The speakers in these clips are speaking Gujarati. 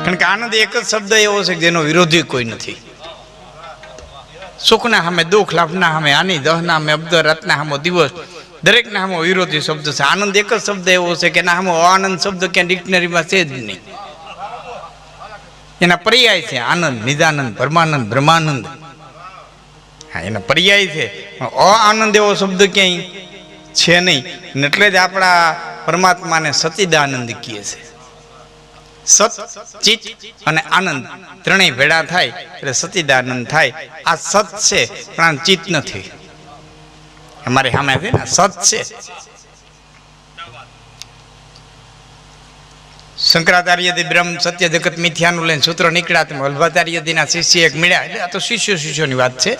કારણ કે આનંદ એક જ શબ્દ એવો છે કે જેનો વિરોધી કોઈ નથી. સુખના સામે દુઃખ, લાભના સામે હાનિ, દહના સામે અબ્દ, રાતના સામે દિવસ, દરેકના સામે વિરોધી શબ્દ છે. આનંદ એક જ શબ્દ એવો છે કે એના સામે આનંદ શબ્દ ક્યાં ડિક્શનરીમાં છે જ નહીં. એના પર્યાય છે આનંદ, નિજાનંદ, પરમાનંદ, બ્રહ્માનંદ. હા, એના પર્યાય છે. આનંદ એવો શબ્દ ક્યાંય છે નહીં. એટલે જ આપણા પરમાત્માને સચ્ચિદાનંદ કહે છે. સત, ચિત્ત અને આનંદ ત્રણેય ભેળા થાય એટલે સચ્ચિદાનંદ થાય. આ સત છે પણ આ ચિત્ત નથી. અમારે સામે છે ને સત છે. શંકરાચાર્યથી બ્રહ્મ સત્ય જગત મિથ્યાનું લઈને સૂત્ર નીકળ્યા. તેમ વલ્ભાચાર્યજીના શિષ્ય એક મળ્યા. એટલે આ તો શિષ્યોની વાત છે.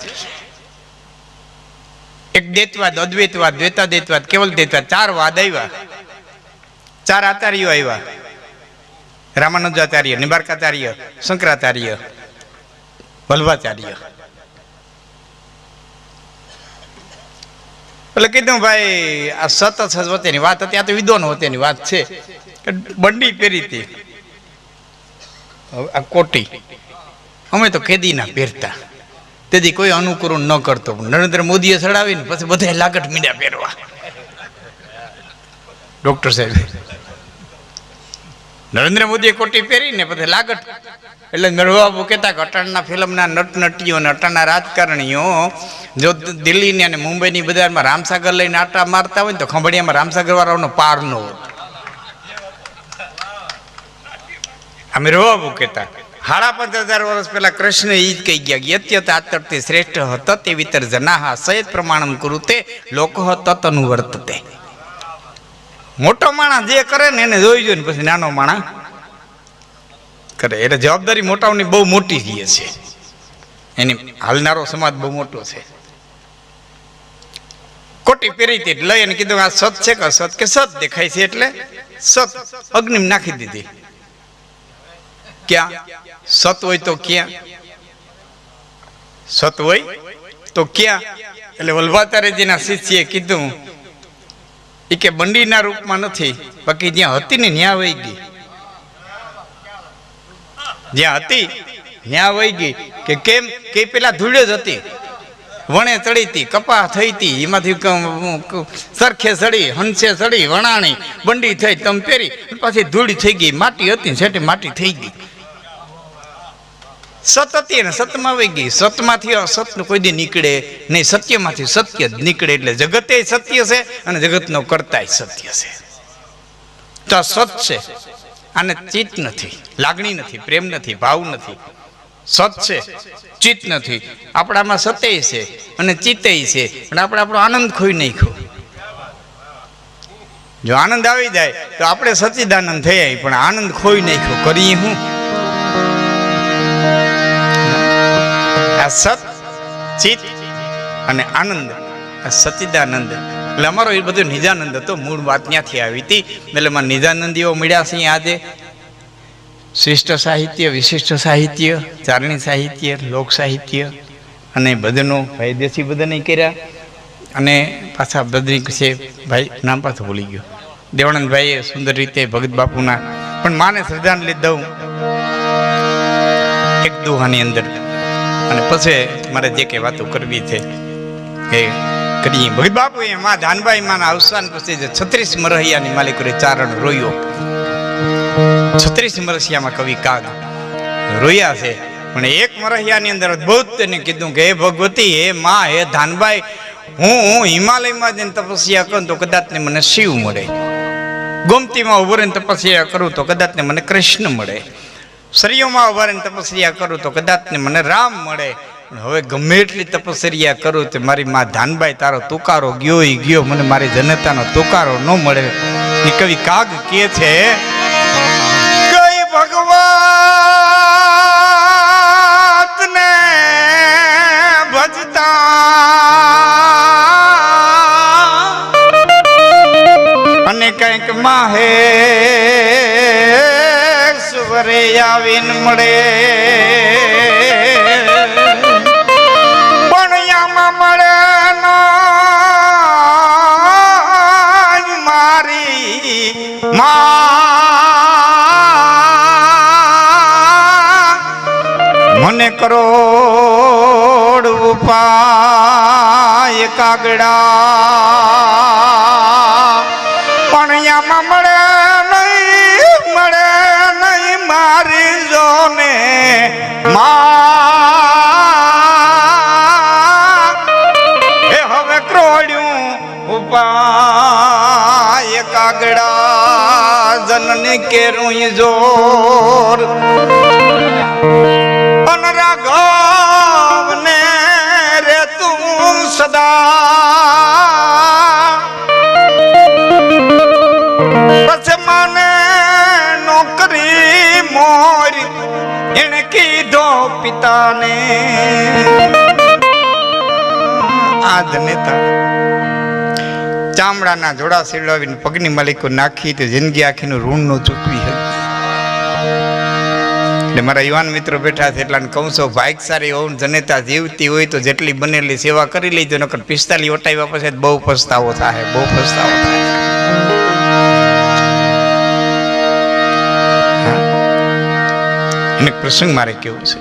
એક દ્વૈતવાદ, અદ્વૈતવાદ, દ્વૈતાદ્વૈતવાદ, કેવલ દ્વૈતવાદ, 4 વાદ આવ્યા. 4 આચાર્યો આવ્યા. રામાનુજાચાર્ય, નિબાર્કાચાર્ય, શંકરાચાર્ય, વલ્ભાચાર્ય. એટલે કીધું ભાઈ આ સત સજવતેની વાત હતી. આ તો વિદ્વાન હોતેની વાત છે. બંડી પહેરી હતી, આ કોટી અમે તો કેદી ના પહેરતા. તેથી કોઈ અનુકરણ ન કરતો. નરેન્દ્ર મોદીએ ચડાવીને પછી બધા લાગટ મીંડ્યા પહેરવા. ડોક્ટર સાહેબ નરેન્દ્ર મોદીએ કોટી પહેરીને પછી લાગટ. એટલે નરવાબુ કહેતા કે અટાણના ફિલ્મના નટનટીઓ અને અટાણના રાજકારણીઓ જો દિલ્હીની અને મુંબઈની બજારમાં રામસાગર લઈને આટા મારતા હોય ને તો ખંભાળિયામાં રામસાગર વાળાનો પાર ન હોત. અમે રવાબુ કહેતા 55,000 વર્ષ પહેલા કૃષ્ણ ઈ જ કહી ગયા યત્યત આતરતે શ્રેષ્ઠ હત વિતર જનાહા સયત પ્રમાણમ કુરુતે લોક તત અનુવર્તતે. મોટો માણસ જે કરે ને એને જોઈ જોઈએ ને પછી નાનો માણસ કરે. એટલે જવાબદારી મોટાઓની બહુ મોટી છે. એની હાલનારો સમાજ બહુ મોટો છે. કોટી પહેરી હતી લઈ અને કીધું આ સત છે કે અસત? કે સત દેખાય છે એટલે સત. અગ્નિમાં નાખી દીધી. ક્યાં સત હોય તો ક્યાં? સત હોય તો ક્યાં? એટલે વલ્ભાચાર્યજીના શિષ્યએ કીધું એ કે બંડીના રૂપમાં નથી, બાકી જ્યાં હતી ને ન્યા વહી ગઈ. જ્યાં હતી ન્યા વહી ગઈ. કે કેમ? કે પેલા ધૂળ જ હતી, વણે ચડી હતી, કપા થઈ હતી, એમાંથી સરખે ચડી, હંસે ચડી, વણાણી, બંડી થઈ, તમ પહેરી, પાછી ધૂળ થઈ ગઈ. માટી હતી છેટે માટી થઈ ગઈ. સત હતી ને સતમાં વહી ગઈ. સતમાંથી અસત કોઈ દી નીકળે નહીં, સત્યમાંથી સત્ય જ નીકળે. એટલે જગતે સત્ય છે અને જગતનો કરતા સત્ય છે. તો સત છે. આને ચિત્ત નથી, લાગણી નથી, પ્રેમ નથી, ભાવ નથી. સત છે, ચિત્ત નથી. આપણામાં સત્ય છે અને ચિત્ત છે, પણ આપણે આપણો આનંદ ખોઈ નાખ્યો. જો આનંદ આવી જાય તો આપણે સચ્ચિદાનંદ થઈ જાય, પણ આનંદ ખોઈ નાખ્યો. કરીએ હું? આ સત, ચિત્ત અને આનંદ, આ સચ્ચિદાનંદ. એટલે અમારો એ બધો નિજાનંદ હતો. મૂળ વાત ત્યાંથી આવી હતી. એટલે એમાં નિજાનંદીઓ મળ્યા છે આજે. શિષ્ટ સાહિત્ય, વિશિષ્ટ સાહિત્ય, ચારણી સાહિત્ય, લોક સાહિત્ય અને ભજનો ભાઈ દેશી ભજન કર્યા. અને પાછા બદરી છે ભાઈ, નામ પાછું ભૂલી ગયો, દેવાનંદભાઈએ સુંદર રીતે ભગત બાપુના. પણ માને શ્રદ્ધાંજલિ દઉં એક દોહાની અંદર, અને પછી મારે જે કંઈ વાતો કરવી છે એ કરીએ. ભગત બાપુ એ માં ધાનબાઈ માના અવસાન પછી જે 36 મરહૈયાની માલિકોએ ચારણ રોયો. 36 મરસિયામાં કવિ કાગ રોયા છે. પણ એક મરહિયાની અંદર અદભુત એને કીધું કે હે ભગવતી, હે માં, હે ધાનબાઈ, હું હિમાલયમાં જઈને તપસ્યા કરું તો કદાચ ને મને શિવ મળે. ગોમતીમાં ઉભો રહીને તપસ્યા કરું તો કદાચ ને મને કૃષ્ણ મળે. સરયોમાં ઉભા રહીને તપસ્યા કરું તો કદાચ ને મને રામ મળે. હવે ગમે એટલી તપસ્યા કરું તો મારી માં ધાનબાઈ, તારો તુકારો ગયો ઈ ગયો, મને મારી જનતાનો તુકારો ન મળે. એ કવિ કાગ કે છે કઈ ભગવાન ને ભજતા અને કઈક માહે સુવરે આવીને મળે. પણ મળે મારી મા મને કરોડ ઉપાય કાગડા પણ આમાં મળે નહીં મારી જોને હે હવે ક્રોડ્યું ઉપાય કાગડા જનને કેરું જોર રાઘવ ને રે તું સદા પછી મને નોકરી મોરી એને કીધો પિતાને આજ નેતા ચામડાના જોડા સીવડાવીને પગની માલિકો નાખી તો જિંદગી આખીનું ઋણ નો ચૂકવી હતી. એટલે મારા યુવાન મિત્રો બેઠા છે એટલા કહું છું, ભાઈક સારી હોવું જનેતા જીવતી હોય તો જેટલી બનેલી સેવા કરી લેજો, નકર 45 વટાવ્યા પછી બહુ પસ્તાવો થાય, બહુ પસ્તાવો થાય. એને પ્રસંગ મારે કેવું છે,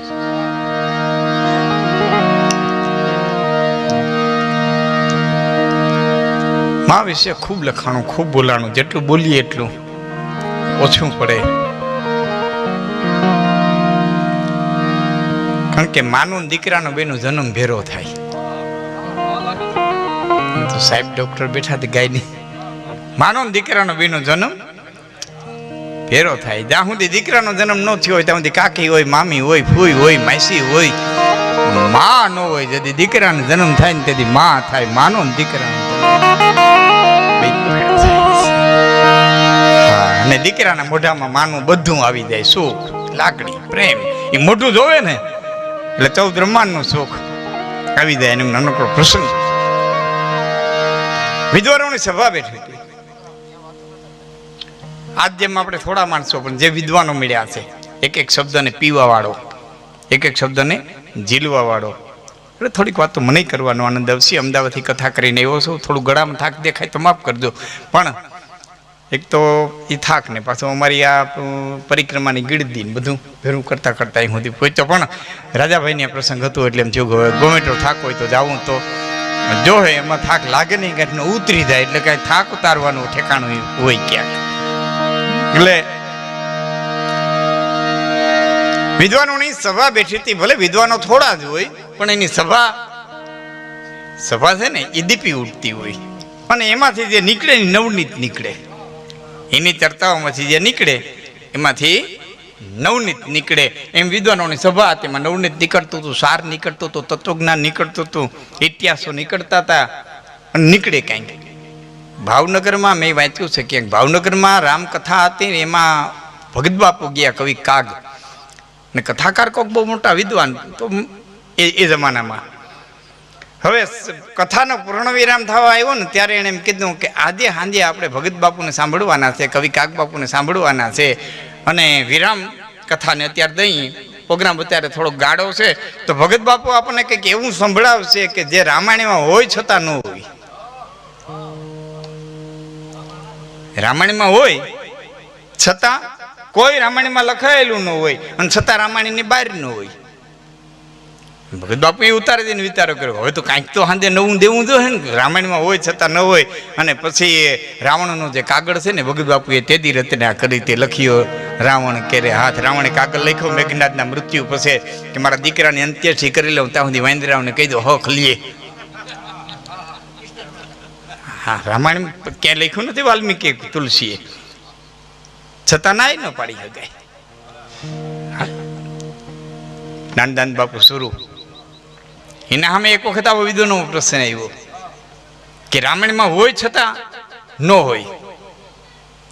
મા વિશે ખૂબ લખાણું, ખૂબ બોલાણું, જેટલું બોલીએ એટલું ઓછું પડે. કારણ કે માનું દીકરાનો બેનો જન્મ ભેરો થાય. તો સાહેબ ડોક્ટર બેઠા તે ગાયની માનો દીકરાનો બેનો જન્મ ભેરો થાય. જ્યાં સુધી દીકરાનો જન્મ ન થયો હોય ત્યાં સુધી કાકી હોય, મામી હોય, ફૂઈ હોય, માસી હોય, માં ન હોય. ଯଦି દીકરાનો જન્મ થાય ને તેથી માં થાય. માનો દીકરાનો અને દીકરાના મોઢામાં માનું બધું આવી જાય, સુખ, લાગણી, પ્રેમ. એ મોઢું જોવે ને એટલે 14 બ્રહ્માંડ નું સુખ આવી જાય. એનો નાનકડો પ્રસંગ. વિદ્વાનોની સભા બેઠી હતી. આજ જેમ આપણે થોડા માણસો પણ જે વિદ્વાનો મળ્યા છે, એક એક શબ્દને પીવા વાળો, એક એક શબ્દને ઝીલવા વાળો. એટલે થોડીક વાત તો મને કરવાનો આનંદ આવશે. અમદાવાદથી કથા કરીને એવો છું, થોડું ગળામાં થાક દેખાય તો માફ કરજો. પણ એક તો એ થાક ને પાછું અમારી આ પરિક્રમાની ગીરદી બધું ભેરું કરતા કરતા અહીં સુધી પહોંચ્યો. પણ રાજાભાઈને પ્રસંગ હતો એટલે એમ થયું કે ગોમેટો થાક હોય તો જાવું તો જો હે એમાં થાક લાગે નહીં, કાંઈ ઉતરી જાય એટલે કાંઈ થાક ઉતારવાનું ઠેકાણું હોય ક્યાંક. એટલે વિદ્વાનોની સભા બેઠી હતી. ભલે વિદ્વાનો થોડા જ હોય પણ એની સભા છે ને એ દીપી ઉઠતી હોય. અને એમાંથી જે નીકળે ને નવનીત નીકળે. એની ચર્ચાઓમાંથી જે નીકળે એમાંથી નવનીત નીકળે. એમ વિદ્વાનોની સભા તેમાં નવનીત નીકળતું હતું, સાર નીકળતું હતું, તત્વજ્ઞાન નીકળતું હતું, ઇતિહાસો નીકળતા હતા. અને નીકળે કાંઈક. ભાવનગરમાં મેં વાંચ્યું છે કે ભાવનગરમાં રામકથા હતી, એમાં ભગત બાપુ ગયા, કવિ કાગ, ને કથાકાર કોક બહુ મોટા વિદ્વાન તો એ જમાનામાં. હવે કથાનો પૂર્ણ વિરામ થવા આવ્યો ને ત્યારે એણે એમ કીધું કે આજે સાંજે આપણે ભગત બાપુને સાંભળવાના છે, કવિ કાગ બાપુને સાંભળવાના છે, અને વિરામ કથાને અત્યારે દઈ પ્રોગ્રામ અત્યારે થોડો ગાળો છે તો ભગત બાપુ આપણને કંઈક એવું સંભળાવશે કે જે રામાયણમાં હોય છતાં ન હોય. રામાયણમાં હોય છતાં કોઈ રામાયણમાં લખાયેલું ન હોય અને છતાં રામાયણની બહાર ન હોય. ભગત બાપુ એ ઉતારી દઈને વિચારો કર્યો, હવે તો કાંઈક તો સાંજે નવું દેવું જોઈએ ને, રામાયણમાં હોય છતાં ન હોય. અને પછી રાવણનો જે કાગળ છે ને ભગત બાપુએ તેદી રચના કરી, તે લખ્યો રાવણ કેરે હાથ. રાવણે કાગળ લખ્યો મેઘનાથના મૃત્યુ પછી કે મારા દીકરાની અંત્યેષ્ટિ કરી લઉં ત્યાં સુધી વાંદરાઓને કહી દો હક લીએ. હા, રામાયણ ક્યાંય લખ્યું નથી વાલ્મીકી તુલસીએ, છતાં નાય ન પાડી શકાય. નાનદાન બાપુ શરૂ એના સામે એક વખત આવો વિદ્વાનો પ્રશ્ન આવ્યો કે રામાયણમાં હોય છતાં ન હોય,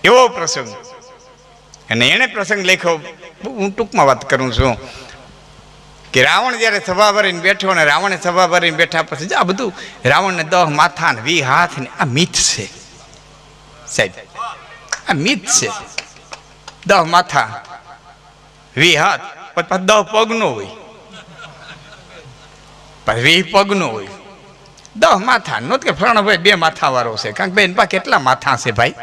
એવો પ્રસંગ. અને એને પ્રસંગ લખ્યો, હું ટૂંકમાં વાત કરું છું કે રાવણ જ્યારે સભા ભરીને બેઠો અને રાવણે સભા ભરીને બેઠા પછી આ બધું રાવણને 10 માથા ને 20 હાથ ને આ મિથ છે સાહેબ, આ મિથ છે. 10 માથા 20 હાથ પછી 10 પગ નો હોય, પછી 20 પગ નો હોય, 10 માથા નો કે ફલાણો ભાઈ 2 માથા વાળો છે, કારણ કે બેન પા કેટલા માથા છે ભાઈ?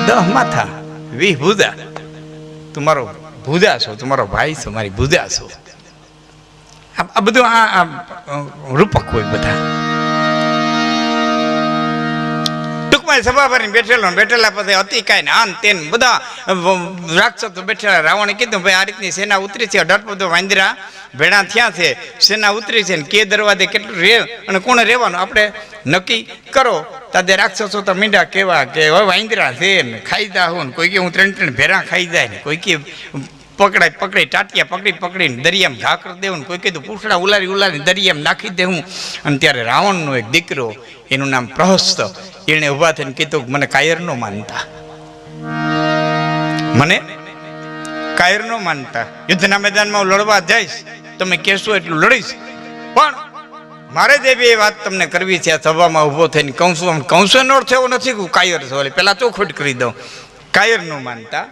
10 માથા 20 ભુજા તું મારો ભૂજા છો, તું મારો ભાઈ છો, મારી ભૂજા છો. આ બધું આ રૂપક હોય બધા. ટૂંકમાં સભા ભરીને બેઠેલા પછી અતિ કાંઈ ને આન તેન બધા રાક્ષસો બેઠેલા. રાવણે કીધું ભાઈ આ રીતની સેના ઉતરી છે, 18 વાંદરા ભેળા થયા છે, સેના ઉતરી છે ને કે દરવાજે કેટલું રે અને કોણે રહેવાનું આપણે નક્કી કરો. તાદે રાક્ષસો તો મીંડા કેવા કે હવે વાંદરા છે ને ખાઈ જા હું, કોઈ કે હું 3 ભેરા ખાઈ જાય ને, કોઈ કે પકડી ટાટિયા પકડીને દરિયામાં ઘા કરી દેવું, કોઈ કીધું પૂછડા ઉલારી દરિયામાં નાખી દેવું. અને ત્યારે રાવણનો એક દીકરો એનું નામ પ્રહસ્ત, એને ઊભા થઈને કીધું મને કાયર નો માનતા, મને કાયર નો માનતા. યુદ્ધના મેદાનમાં હું લડવા જઈશ, તમે કહેશો એટલું લડીશ, પણ મારે જે બી વાત તમને કરવી છે આ સભામાં ઊભો થઈને કૌંસો નો અર્થ એવો નથી કે કાયર છો, પેલા ચોખવટ કરી દઉં. કાયર નો માનતા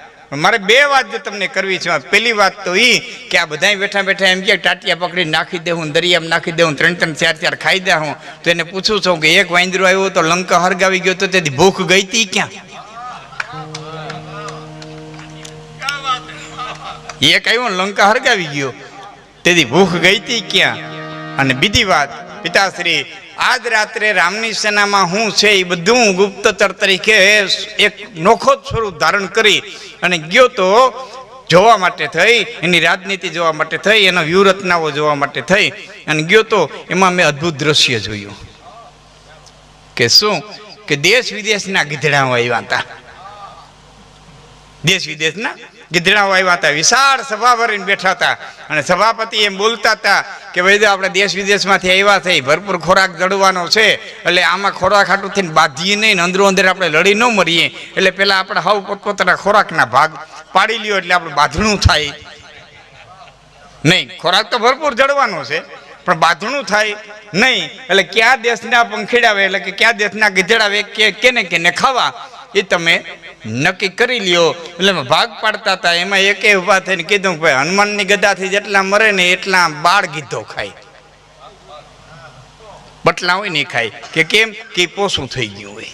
મારે 2 વાત જે તમને કરવી છે. પહેલી વાત તો એ કે આ બધા બેઠા એમ કે ટાટિયા પકડીને નાખી દેવું, દરિયામાં નાખી દેવું, 3 4 ખાઈ દે હું. તો એને પૂછું છું કે એક વાંદરો આવ્યો તો લંકા હરગાવી ગયો તો તેથી ભૂખ ગઈ હતી ક્યાં? એક આવ્યો લંકા હરગાવી ગયો તેથી ભૂખ ગઈ હતી ક્યાં? અને બીજી વાત, પિતાશ્રી આજ રાત્રે રામની સેનામાં હું છે એ બધું ગુપ્તચર તરીકે એક નોખો સ્વરૂપ ધારણ કરી અને ગયો તો જોવા માટે થઈ, એની રાજનીતિ જોવા માટે થઈ, એના વ્યૂહરચનાઓ જોવા માટે થઈ અને ગયો તો એમાં મેં અદ્ભુત દ્રશ્ય જોયું. કે શું? કે દેશ વિદેશના ગીધડાઓ આવ્યા હતા, દેશ વિદેશના ગીધડાઓ આવ્યા હતા, વિશાળ સભા ભરીને બેઠા હતા. અને સભાપતિ એમ બોલતા હતા કે ભાઈ આપણે દેશ વિદેશમાંથી આવ્યા થઈ, ભરપૂર ખોરાક જડવાનો છે, એટલે આમાં ખોરાક હાટું થઈને બાંધીએ નહીં ને અંદરો અંદર આપણે લડી ન મરીએ, એટલે પેલા આપણે હાવ પોતપોતાના ખોરાકના ભાગ પાડી લ્યો એટલે આપણે બાંધણું થાય નહીં. ખોરાક તો ભરપૂર જડવાનો છે પણ બાંધણું થાય નહીં. એટલે કયા દેશના પંખીડા આવે એટલે કે કયા દેશના ગીધડા આવે કેને ખાવા એ તમે નક્કી કરી લ્યો. એટલે ભાગ પાડતા હતા. એમાં એકે ઉભા થઈને કીધું કે ભાઈ હનુમાનની ગદાથી જેટલા મરે ને એટલા બાળ ગીધો ખાય, બટલા હોય ને ખાય. કે કેમ? કે પોસું થઈ ગયું હોય.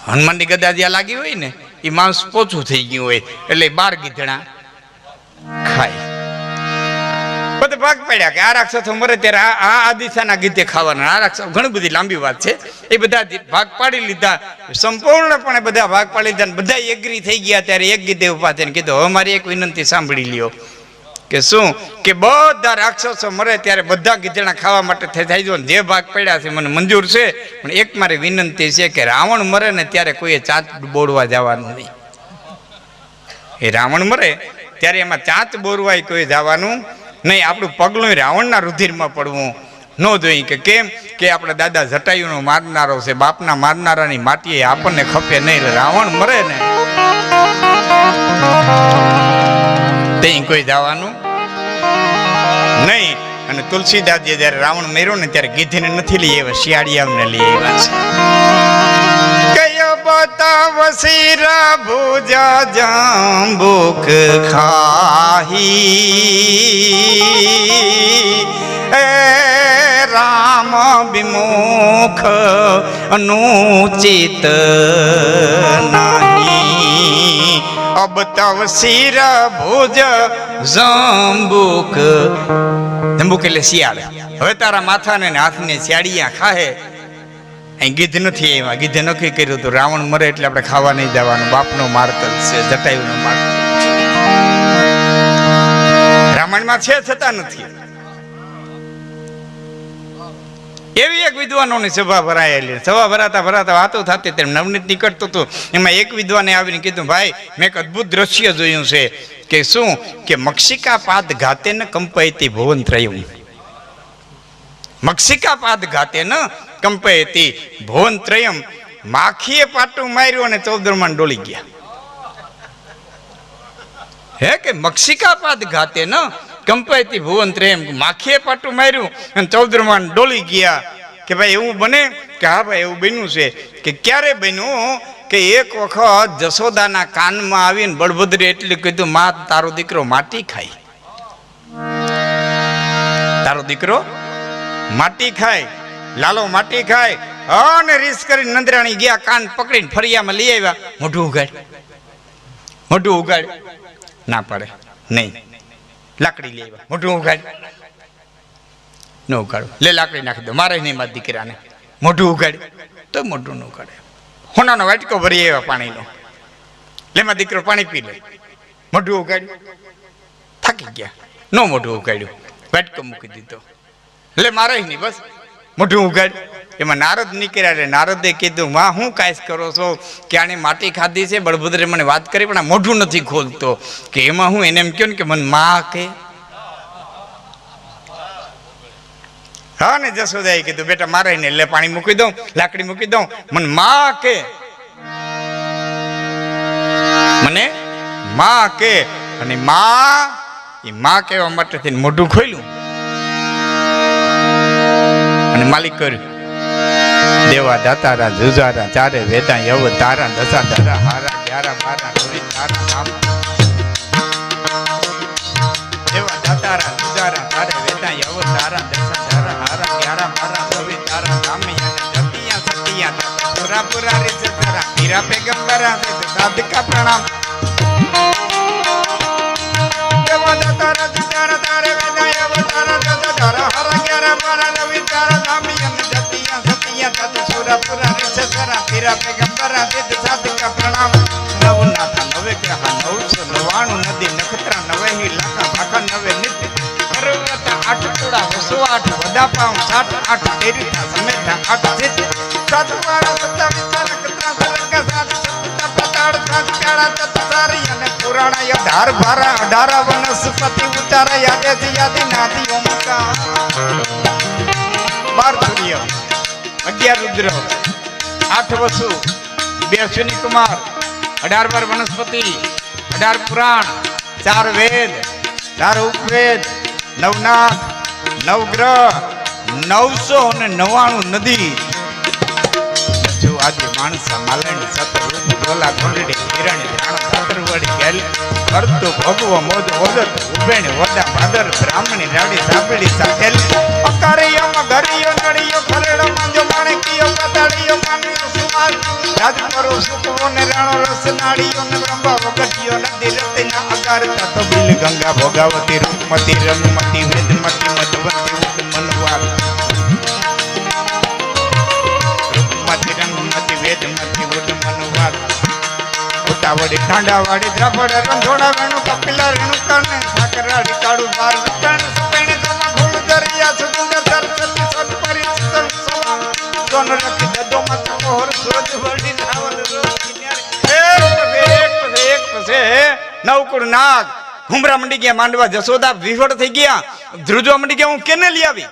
હનુમાનની ગદા જ્યાં લાગી હોય ને એ માંસ પોચું થઈ ગયું હોય એટલે 12 ગીધડા ખાય. બધા ભાગ પાડ્યા કે આ રાક્ષસો મરે ત્યારે આ દિશાના ગીધે ખાવાના. આ રાક્ષસો ઘણી બધી લાંબી વાત છે. એ બધા ભાગ પાડી લીધા, સંપૂર્ણપણે બધા ભાગ પાડી લીધા. બધા એગ્રી થઈ ગયા. ત્યારે એક ગીધે ઉભા થઈને કીધું હવે મારી એક વિનંતી સાંભળી લ્યો. કે શું? કે બધા રાક્ષસો મરે ત્યારે બધા ગીધડા ખાવા માટે થઈ જો જે ભાગ પડ્યા છે મને મંજૂર છે, પણ એક મારી વિનંતી છે કે રાવણ મરે ને ત્યારે કોઈએ ચાંચ બોરવા જવાનું નહીં. એ રાવણ મરે ત્યારે એમાં ચાંચ બોરવા કોઈ જવાનું નહીં. આપણું પગલું રાવણના રુધિરમાં પડવું ન જોઈએ. કે કેમ? કે આપણા દાદા જટાયુનો મારનારો છે, બાપના મારનારાની માટી આપણને ખપે નહીં. એટલે રાવણ મરે ને ત્યાં કોઈ જવાનું નહીં. અને તુલસીદાસજી જયારે રાવણ મેર્યો ને ત્યારે ગીધીને નથી લઈ આવ્યા, શિયાળિયાને લઈ આવ્યા છે. કયો બતાવ શિરા ભુજા જાંબુક ખાહી, એ રામ વિમુખ અનુચિત નહીં. અબ તવ શિર ભુજ જંબુક, જંબુક એટલે શિયાળ. હવે તારા માથાને હાથને શિયાળિયા ખાહે. અહીં ગીધ નથી એમાં. ગીધે નક્કી કર્યું હતું રાવણ મરે એટલે આપણે ખાવા નહીં જવાનું. બાપનો મારતલ છે, જટાયુનો મારતલ રામાયણમાં છે છતાં નથી. એવી એક વિદ્વાનોની સભા ભરાયેલી. સભા ભરાતા વાતો થતી તેમ નવનીત નીકળતું હતું. એમાં એક વિદ્વાને આવીને કીધું ભાઈ મેં એક અદ્ભુત દ્રશ્ય જોયું છે. કે શું? કે મક્ષિકા પાદ ઘાતે ન કંપયતી ભુવન ત્રયમ. મક્ષિકા પાદ ઘાતે ન કંપયતી ભુવન ત્રયમ. માખીએ પાટું માર્યું અને 14 ડોલી ગયા. હે કે મક્ષિકા પાદ ઘાતે ન કંપાયતી ભુવન ત્રયમ. માખીએ પાટું માર્યું અને 14 ડોલી ગયા. કે ભાઈ એવું બને? કે હા ભાઈ એવું બન્યું છે. કે ક્યારે બન્યું? કે એક વખત જશોદાના કાનમાં આવીને બળભદ્રે એટલું કીધું માં તારો દીકરો માટી ખાય, તારો દીકરો માટી ખાય, લાલો માટી ખાય. અને રીસ કરીને નંદરાણી ગયા, કાન પકડીને ફરિયામાં લઈ આવ્યા. મોઢું ઉગાડ, મોઢું ઉગાડ, ના પાડે નહીં. લાકડી લઈ આવ્યા, મોઢું ઉગાડ, ન ઉગાડો, લે લાકડી નાખી દો, મારે નહીં મારા દીકરાને. મોઢું ઉગાડ તો મોઢું ન ઉગાડે. હોનાનો વાટકો ભરી આવ્યા પાણીનો, લે મારો દીકરો પાણી પી લે. મોઢું ઉગાડ્યું, થાકી ગયા, ન મોઢું ઉગાડ્યું, વાટકો મૂકી દીધો, લે મારે નહીં, બસ મોઢું ઉગાડ્યું. એમાં નારદ નીકળ્યા. એટલે નારદે કીધું, માં હું કાંઈ કરો છો કે આને માટી ખાધી છે? બળભદ્રે મને વાત કરી પણ આ મોઢું નથી ખોલતો. કે એમાં હું એને એમ કહ્યું ને કે મને માં કે. હા ને જશોદાએ કીધું, બેટા મારે ને એટલે પાણી મૂકી દઉં, લાકડી મૂકી દઉં, મને માં કે, મને માં કે. અને માં એ માં કહેવા માટે થઈને મોઢું ખોલ્યું અને માલિક કર્યું. દેવા દાતારા જુજારા ચારે વેદા યવ તારા દશા ધારા હારા 11 12 નવી તારા નામ. દેવા દાતારા જુજારા ચારે વેદા યવ તારા દશા ધારા હારા 11 12 નવી તારા નામ. જતિયા સતિયા પુરા પુરા રે જરા હીરા પેગંબરા સાધકા પ્રણામ. દેવા દાતારા જુજારા ચારે વેદા યવ તારા દશા ધારા હારા 11 12 નવી તારા નામ. પુરા રે જરા હીરા પેગંબરા સાધકા પ્રણામ. નવનાથા નવે ગ્રહ 999 નદી નખત્રા 9 લાખા ભાખા 9 નિત્ય પર્વત 8 ટોળા 108 વડા પાઉં 7 8 તેરીથા સમેઠા 8 ચિત 7 વાળા 27 નખત્રા સરંગા 7 સપ્તા પતાડ 7 કાળા તત્સારી અને પુરાણા 18 ભારા 18 વનસ્પતિ ઉતારા યાદી નાદી ઓમકા 12 સૂર્ય 11 રુદ્ર 8 વસુ 2 અશ્વિની કુમાર 18 બાર વનસ્પતિ 18 પુરાણ 4 વેદ 4 ઉપવેદ 9 નાથ 9 ગ્રહ 999 નદી. જો આજે માણસા માલણી સતરૂપ ગોલા ગોંડડી હિરણી રાણ સાતરવડી ગેલ કરતો ભગવો મોજ ઓદત ઉભેણ વડા ભાદર બ્રાહ્મણી રાડી સાબડી સાકેલ અકારિયમ ગરિયો નડિયો ખરેડો માંજો માણકીયો પતાડીયો માનીયો સુમાર રાજ કરો સુકવો ને રાણો રસ નાડીયો ને બ્રહ્મા વગટિયો નદી રતિના અગાર તત બિલ ગંગા ભોગાવતી રૂપમતી રમમતી વેદમતી મધવંતી મનવાર રૂપમતી રંગમતી વેદમતી ઉડ મનવાર ઉતાવડી ઠાંડાવાડી દ્રાપડ રંધોડા વેણુ કપિલા રેણુ કરને સાકરાડી કાળુ બાર વિકણ સુપેણી ધમા ફૂલ દરિયા સુગંધ ધર ચલી સત પરિચિતન સલામ સોન રખી દદો મત કોહર સૂરજ વરડી ધાવલ રોજ એક પછી નવકુળ નાગ ઘુમરા મંડી ગયા માંડવા. જશોદા વિફળ થઈ ગયા, ધ્રુજવા મંડી ગયા, હું કેને લઈ આવી?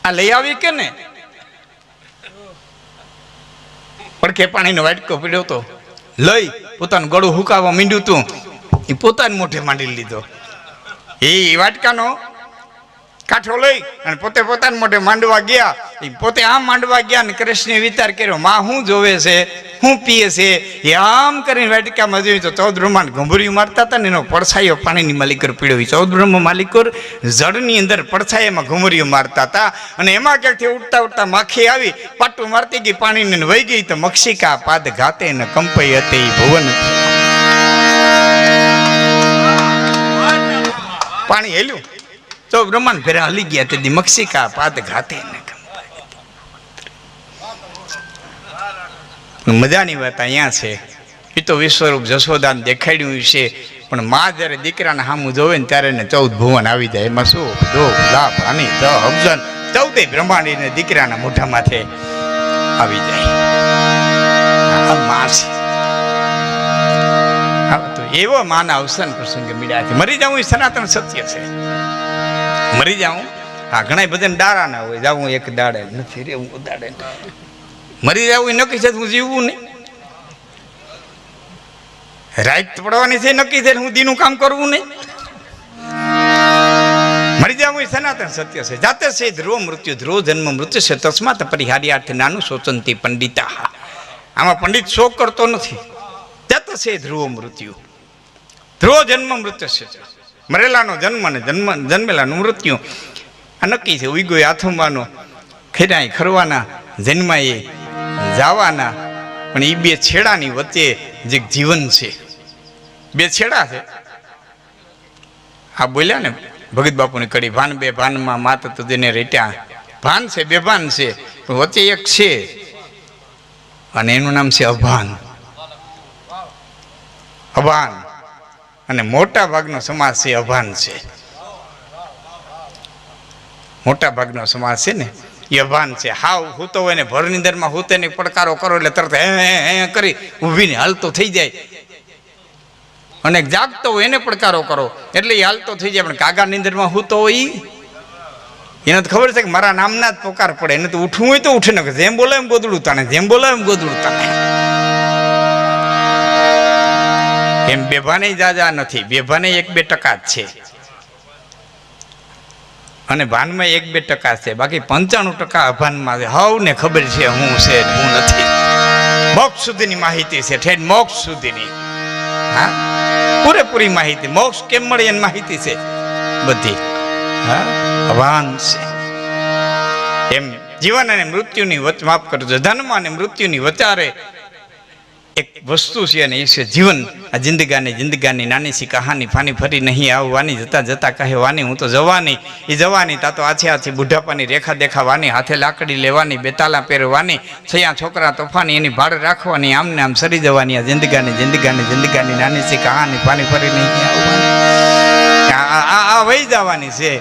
આ લઈ આવી કે ને? પડખે પાણીનો વાટકો પીડ્યો તો લઈ પોતાનું ગળું હુકાવા માંડ્યું તું, એ પોતાને મોઢે માંડી લીધો. એ વાટકાનો કાંઠો લઈ અને પોતે પોતાના મોઢે માંડવા ગયા. એ પોતે આમ માંડવા ગયા ને કૃષ્ણે વિચાર કર્યો, માં શું જોવે છે, શું પીએ છે? એ આમ કરીને વાટિકામાં જોયું તો 14 બ્રહ્માંડ ઘંભુરિયું મારતા હતા ને એનો પડછાયો પાણીની માલિકર પીડ્યો. 14 બ્રહ્મ માલિકર જળની અંદર પડછાયામાં ઘંભુરિયું મારતા હતા અને એમાં ક્યાંકથી ઉઠતા ઉઠતા માખી આવી પાટું મારતી ગઈ પાણીને વહી ગઈ તો મક્ષિકા પાદ ઘાતે ને કંપઈ હતી ભુવન. પાણી હેલ્યું તો બ્રહ્માંડ ફેરા હલી ગયા તેથી મક્ષિકા પાદ ઘાતે ને. મજાની વાત અહીંયા છે. એ તો વિશ્વરૂપ જશોદાને દેખાડ્યું છે, પણ માં જ્યારે દીકરાને સામું જોવે ને ત્યારે એને 14 ભુવન આવી જાય. એમાં શું દુઃખ લાભ હાનિ દ અબજન 14 બ્રહ્માંડ એને દીકરાના મોઢા માથે આવી જાય. માં છે તો એવો માના અવસાન પ્રસંગે મળ્યા છે. મરી જાઉં એ સનાતન સત્ય છે. મરી જાઉં, હા ઘણા બધા દાડા ના હોય, જાવું એક દાડે નથી રેવું દાડે, મરી જવું એ નક્કી છે, હું જીવવું નહીં. રાત પડવાની છે નક્કી છે, હું દીનું કામ કરવું નહીં. મરી જવું એ સનાતન સત્ય છે. જાતે છે ધ્રુવ મૃત્યુ, ધ્રુવ જન્મ મૃત્યુ છે તસ્માત પરિહાર્યાર્થ નાનું શોચંતી પંડિતા. આમાં પંડિત શોક કરતો નથી. જાતે છે ધ્રુવ મૃત્યુ, ધ્રુવ જન્મ મૃત્યુ છે. મરેલાનો જન્મ ને જન્મેલાનું મૃત્યુ આ નક્કી છે. ઉઈગો આથમવાનો, ખેડાય ખરવાના, જન્માએ જવાના, પણ એ બે છેડાની વચ્ચે જે જીવન છે. બે છેડા છે. આ બોલ્યા ને ભગત બાપુની કડી, ભાન બે ભાનમાં માત તુજને રેટ્યા. ભાન છે, બે ભાન છે, પણ વચ્ચે એક છે અને એનું નામ છે અભાન. અભાન. અને મોટા ભાગનો સમાજ છે અભાન છે. મોટા ભાગનો સમાજ છે ને એ અભાન છે. હાવ હૂતો હોય ને ભરની અંદરમાં હૂતે ને પડકારો કરો એટલે તરત હે કરી ઊભીને હાલતો થઈ જાય. અને જાગતો હોય એને પડકારો કરો એટલે એ હાલતો થઈ જાય. પણ કાગા નીંદરમાં હૂતો હોય એને તો ખબર છે કે મારા નામના જ પોકાર પડે. એને તો ઉઠવું હોય તો ઉઠે ને, જેમ બોલે એમ ગોદડું તાણે, જેમ બોલે એમ ગોદડું તાણે. એમ બેભાને જાજા નથી, બેભાને 1-2% જ છે અને ભાનમાં 1-2% છે. બાકી 95% અભાનમાં છે. હવ ને ખબર છે હું છે હું નથી. મોક્ષ સુધીની માહિતી છે, ઠેઠ મોક્ષ સુધીની. હા, પૂરેપૂરી માહિતી. મોક્ષ કેમ મળે એની માહિતી છે બધી. હા, અભાન છે. એમ જીવન અને મૃત્યુની વચ્ચે, માફ કરજો, જન્મ અને મૃત્યુની વચારે એક વસ્તુ છે અને એ છે જીવન. આ જિંદગાની નાની સી કહાની, ફાની ફરી નહીં આવવાની, જતા જતા કહેવાની હું તો જવાની. એ જવાની તા તો આછી બુઢાપાની રેખા દેખાવાની, હાથે લાકડી લેવાની, બેતાલા પહેરવાની, છયા છોકરા તોફાની એની ભાડ રાખવાની, આમને આમ સરી જવાની. આ જિંદગાની નાની સી કહાની, ફાની ફરી નહીં આવવાની. આ વહી જવાની છે.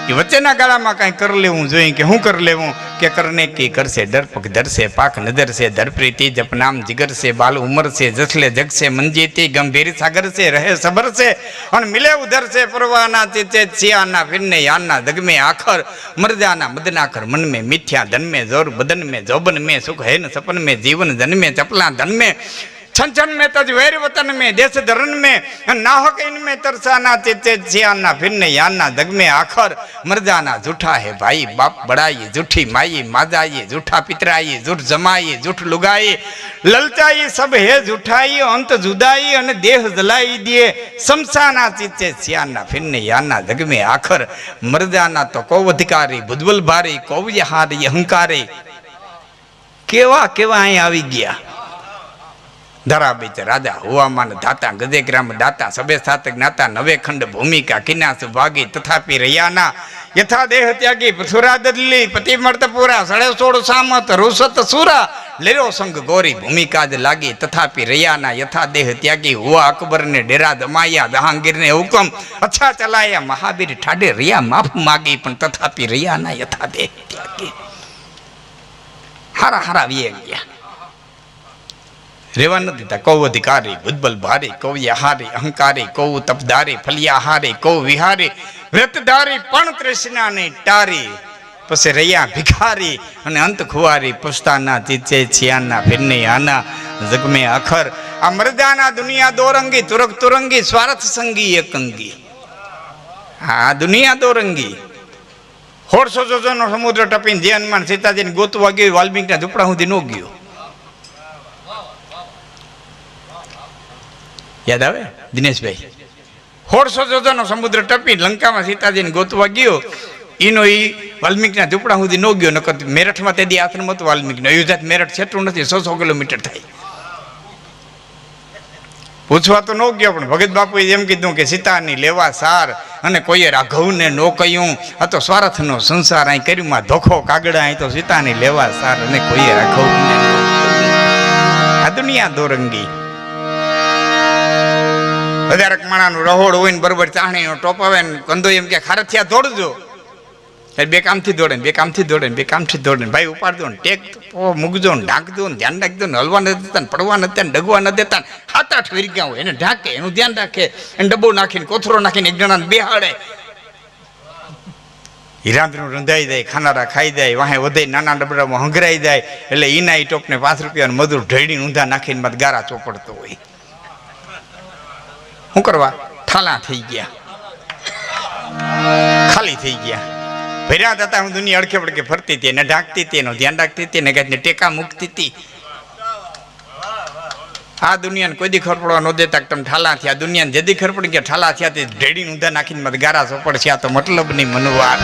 એ વચ્ચેના ગાળામાં કાંઈ કરી લેવું જોઈએ કે શું કરી લેવું કે કરને કી કરશે, ડરપક ધરશે, પાક નજર છે, ધરપ્રીતિ જપનામ જીગર છે, બાલ ઉમર છે, જસલે જગ છે, મંજીતી ગંભીર સાગર છે, રહે સબર છે અને મિલે ઉધર છે, પરવાના ચીચે સિયાના ફિરને યાના દગમે આખર, મરજાના મદનાખર, मन में मिथ्या, धन में जोर, बदन में जोबन में सुख है न सपन में, जीवन धन में चपला धन में, छन छन में तज वैर वतन में, देश धरन में, नाहक इनमें तरसाना चेचे छियाना फिरने याना दग में आखर, मर जाना झूठा है भाई बाप बड़ाई, झूठी माई माजाई, झूठा पितराई, झूठ जमाई, झूठ लुगाई, ललचाई सब है झूठाई, अंत जुदाई અને દેહ જલાઈ દે, શમશાના ચીચે छियाना फिरने याना दग में आखर, मर जाना तो कौ अधिकारी, भुजबल भारी, कौ यहारी अहंकारी. કેવા કેવા અહીં આવી ગયા. ધરા બીચ રાજા હુવામાન ધાતા, ગજેગ્રામ દાતા, સબે સાત જ્ઞાતા, નવે ખંડ ભૂમિકા, કિનાસુ ભાગી તથાપી રૈયાના, યથા દેહ ત્યાગી પથુરા દદલી, પતિ મળતપુરા, 16 સામત રૂસત સુરા, લેરો સંગ ગોરી ભૂમિકા જ લાગી તથાપી રૈયાના, યથા દેહ ત્યાગી હુआ અકબર ને ડેરા દમાયા, જહાંગીર ને હુકમ અચ્છા ચલાયા, મહાવીર ઠાડે રૈયા માફ માગી, પણ તથાપી રૈયાના યથા દેહ ત્યાગી. હારા હારા વી ગયા, રેવા નથી દીધા. કૌ અધિકારી, ભુજબલ ભારી, કૌ યહારી અહંકારી, કૌ તપદારી, ફલિયાહારી, કૌ વિહારી, વ્રતધારી, પણ તૃષ્ણા ને ટારી, પછી રહ્યા ભિખારી અને અંત ખુવારી, પુસ્તાના ચીચે છિયાના ફિરને આના જગમે અખર. આ મરદાના દુનિયા દોરંગી, તુરક તુરંગી, સ્વાર્થ સંગી એકંગી. હા, દુનિયા દોરંગી. 1600 જોજોનો સમુદ્ર ટપીને જે હનુમાન સીતાજીને ગોતવા ગયો, વાલ્મીકના ઝૂંપડા સુધી નો ગયો. યાદ આવે દિનેશભાઈ? 1600 જોજોનો સમુદ્ર ટપી લંકામાં સીતાજીને ગોતવા ગયો, એનો એ વાલ્મીકના ઝૂંપડા સુધી નો ગયો. નકર મેરઠમાં તે દી આશ્રમ હતો વાલ્મીકનો. અયોધ્યા મેરઠ છેટું નથી, 100 કિલોમીટર થાય. પૂછવા તો ન ગયો, પણ ભગત બાપુએ એમ કીધું કે સીતાની લેવા સાર અને કોઈએ રાઘવને નો કહ્યું, આ તો સ્વાર્થનો સંસાર. અહીં કર્યુંમાં ધોખો કાગડા, અહીં તો સીતાની લેવા સાર અને કોઈએ રાઘવને. આ દુનિયા દોરંગી. હજારક માણાનું રહોડ હોય ને બરોબર ચાહણીનો ટોપ આવે ને કંદો એમ કે ખારથિયા દોડજો, બે કામથી દોડે ને બે કામથી દોડે ને બે કામથી દોડે ને ભાઈ ઉપાડજો ને ટેક મૂકજો ને ઢાંકજો ને ધ્યાન રાખજો ને હલવા નથી દેતા ને પડવા નથી ને ડગવા નથી દેતા. 7-8 વીરગ્યા હોય એને ઢાંકે, એનું ધ્યાન રાખે, એને ડબ્બો નાખીને કોથરો નાખીને એક જણાને બેહાડે. હીરાંદ્રું રંધાઈ જાય, ખાનારા ખાઈ જાય, વાહે વધે નાના ડબડામાં હંગરાઈ જાય, એટલે ઈના ઈ ટોપને 5 રૂપિયા મજૂર ઢળીને ઊંધા નાખીને બાદ ગારા ચોપડતો હોય. શું કરવા? ઠાલા થઈ ગયા, ખાલી થઈ ગયા. ભર્યા હતા હું દુનિયા અડખે પડકે ફરતી હતી, એને ઢાંકતી હતી, એનું ધ્યાન રાખતી હતી, એને કાંઈ ટેકા મૂકતી હતી. આ દુનિયાને કોઈ દી ખબર પડવા ન દેતા તમે ઠાલા થયા. દુનિયાને જેદી ખબર પડી કે ઠાલા થયા તે ઢેડીને ઊંધા નાખીને મત ગારા ચોપડ છે. આ તો મતલબ નહીં મનવાર.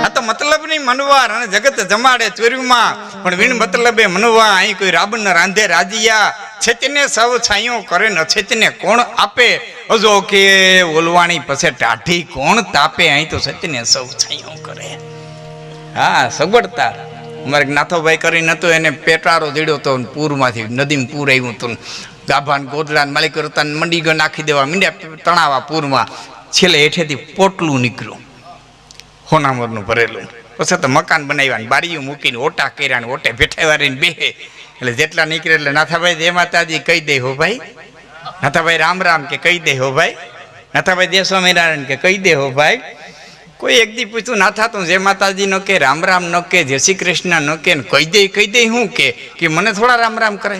આ તો મતલબની મનવાર અને જગત જમાડે ચોર્યુમાં, પણ વીણ મતલબે મનવા અહીં કોઈ રાબ ન રાંધે રાજીયા, છેતને સૌ છાયો કરે ન છેતને કોણ આપે, અજો કે ઓલવાણી પછી ટાઢી કોણ તાપે, અહીં તો છેતને સૌ છાયો કરે. હા, સગવડતા. અમારે નાથોભાઈ કરીને હતો, એને પેટારો દીડ્યો તો પૂરમાંથી, નદીમાં પૂર આવ્યું હતું, ગાભાન ગોદડાને માલિક કરતા મંડી ગયો નાખી દેવા મીંડ્યા તણાવા પૂરમાં. છેલ્લે હેઠેથી પોટલું નીકળ્યું હોનામરનું ભરેલું. પછી તો મકાન બનાવ્યા, બારીઓ મૂકીને ઓટા કર્યા ને ઓટે ભેઠાવારીને બેહે. એટલે જેટલા નીકળે એટલે નાથાભાઈ જય માતાજી કહી દે હો ભાઈ, નાથાભાઈ રામ રામ કે કહી દે હો ભાઈ, નાથાભાઈ જય સ્વામિનારાયણ કે કહી દે હો ભાઈ. કોઈ એક દી પૂછ્યું નાથા તું જય માતાજી નો કે રામ રામ નો કે જય શ્રી કૃષ્ણ નો કે કહી દે હું કે મને થોડા રામ રામ કરે.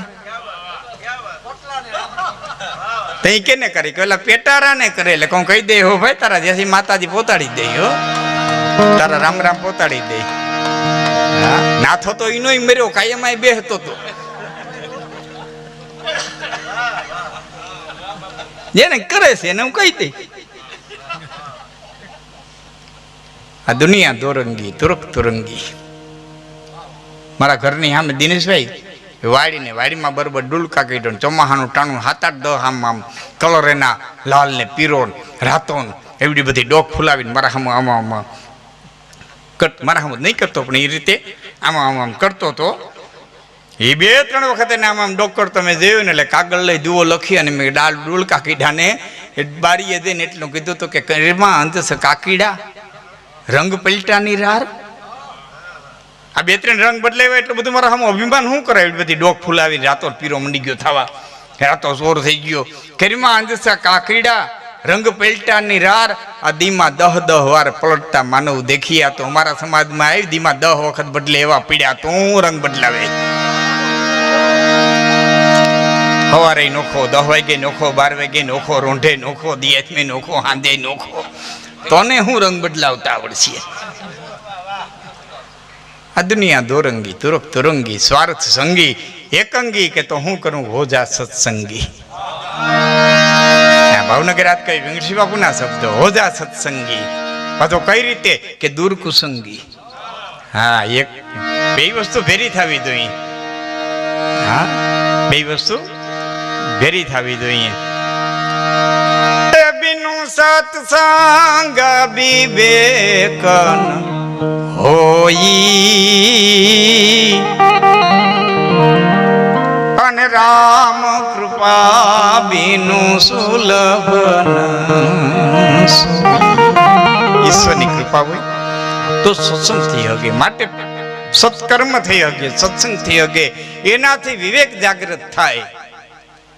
તઈ કેને કરી પેલા પેટારા ને કરે એટલે કહું કહી દે હો ભાઈ, તારા જય શ્રી માતાજી પોતાડી દે હો, તારા રામ રામ પોતાડી દે. નાથો તો ઈનો મર્યો કાયમાય બેહતો તો, જેને કરે છે એને હું કહી દઈ. આ દુનિયા દોરંગી તુરક તુરંગી. મારા ઘરની સામે દિનેશભાઈ વાડીમાં બરોબર ડુલકા કાઢ્યો, ચોમાહાનું ટાણું 7-8-10 આમ કલર એના લાલ ને પીરો રાતો એવડી બધી ડોક ફુલાવીને મારા સામે આમાં મારા સામે નહીં કરતો પણ એ રીતે આમાં કરતો હતો. એ 2-3 વખત એને આમ ડોક કરતો મેં જોયું ને, એટલે કાગળ લઈ દુઓ લખી અને મેં ડુલકા કીધાને બારીએ દઈને એટલું કીધું હતું કે એમાં અંત કાકીડા રંગ પલટાની રાર. આ 2-3 રંગ બદલાવ્યા એટલું બધું મારા સામે અભિમાન શું કરાય, બધી ડોક ફુલાવી રાતો પીરો મંડી ગયો થવા, રાતો ચોર થઈ ગયો. કરીમાં અંજસા કાકીડા રંગ પલટાની રાર, આ દીમાં 10 વાર પલટતા માનવ દેખ્યા. તો અમારા સમાજમાં આવી દીમાં 10 વખત બદલે એવા પીડ્યા તો હું રંગ બદલાવે. સવારે નોખો, 10 વાગે નોખો, 12 વાગે નોખો, રોંઢે નોખો, દિયાથમે નોખો, હાંદે નોખો, તોને હું રંગ બદલાવતા આવડશે. આ દુનિયા દોરંગી તુરક તુરંગી, સ્વાર્થ સંગી એકંગી, કે તો હું કરું હોજા સત્સંગી. ભાવનગર આજ કઈ વેંકટેશ્વર બાપુના શબ્દ, હોજા સત્સંગી. પાછો કઈ રીતે કે દૂર કુસંગી. હા, એક બે વસ્તુ ભેરી થવી જોઈએ. હા, બે વસ્તુ ભેરી થવી જોઈએ. બિનું સત્સંગ વિવેકન હોઈ, અને રામ કૃપા બિનું સુલભન. ઈશ્વરની કૃપા હોય તો સત્સંગ થઈ હગે, માટે સત્કર્મ થઈ હગે, સત્સંગ થઈ હગે. એનાથી વિવેક જાગૃત થાય.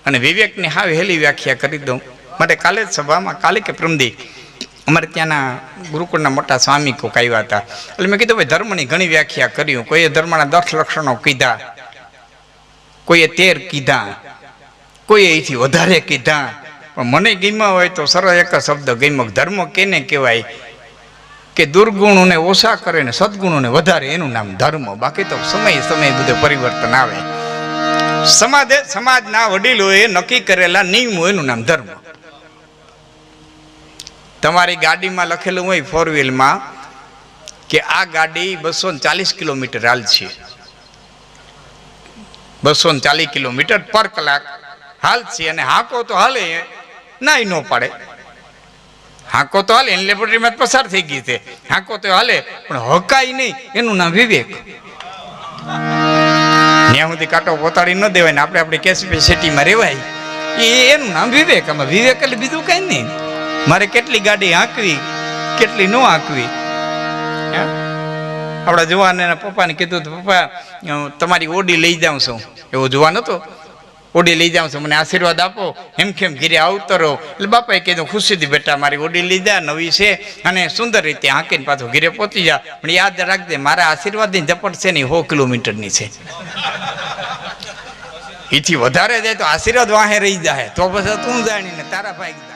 અને વિવેકની હાવ હેલી વ્યાખ્યા કરી દઉં. માટે કાલે જ સભામાં, કાલે કે પ્રમદી અમારે ત્યાંના ગુરુકુળના મોટા સ્વામી કોક આવ્યા હતા. એટલે મેં કીધું ભાઈ ધર્મની ઘણી વ્યાખ્યા કર્યું. કોઈએ ધર્મના 10 લક્ષણો કીધા, કોઈએ 13 કીધા, કોઈએ એથી વધારે કીધા. પણ મને ગમ્યા હોય તો સરળ એક જ શબ્દ ગમ્યો, ધર્મ કેને કહેવાય કે દુર્ગુણોને ઓછા કરે ને સદગુણોને વધારે, એનું નામ ધર્મ. બાકી તો સમય બધું પરિવર્તન આવે. સમાજના વડીલોએ નક્કી કરેલા નિયમો, એનું નામ ધર્મ. તમારી ગાડીમાં લખેલું હોય 4 વ્હીલમાં કે આ ગાડી 240 કિલોમીટર હાલશે, 240 કિલોમીટર પર કલાક હાલશે. અને હાંકો તો હાલે, નાઈ ન પાડે. હાંકો તો હાલે, એની લેબોરેટરીમાં પસાર થઈ ગઈ છે. હાંકો તો હાલે પણ હકાય નહીં, એનું નામ વિવેક. ત્યાં સુધી કાંટો પોતાડી ન દેવાય ને આપણે આપણી કેપેસિટીમાં રહેવાય, એનું નામ વિવેક. આમાં વિવેક એટલે બીજું કઈ નહીં. મારે કેટલી ગાડી હાંકવી, કેટલી ન હાંકવી. આપણા જુવાન એના પપ્પાને કીધું તો પપ્પા તમારી ઓડી લઈ જાઉં છું. એવો જુવાન હતો, ઓડી લઈ જાઉં છું, મને આશીર્વાદ આપો, એમ કેમ ઘીરે આવતો રહો. એટલે બાપાએ કીધું ખુશીથી બેટા મારી ઓડી લઈ જા, નવી છે અને સુંદર રીતે હાંકીને પાછો ઘીરે પહોંચી જા. પણ યાદ રાખજે મારા આશીર્વાદની ઝપટ છે ને 100 કિલોમીટરની છે. એથી વધારે જાય તો આશીર્વાદ વાહે રહી જાય, તો પછી તું જાણીને તારા ભાઈ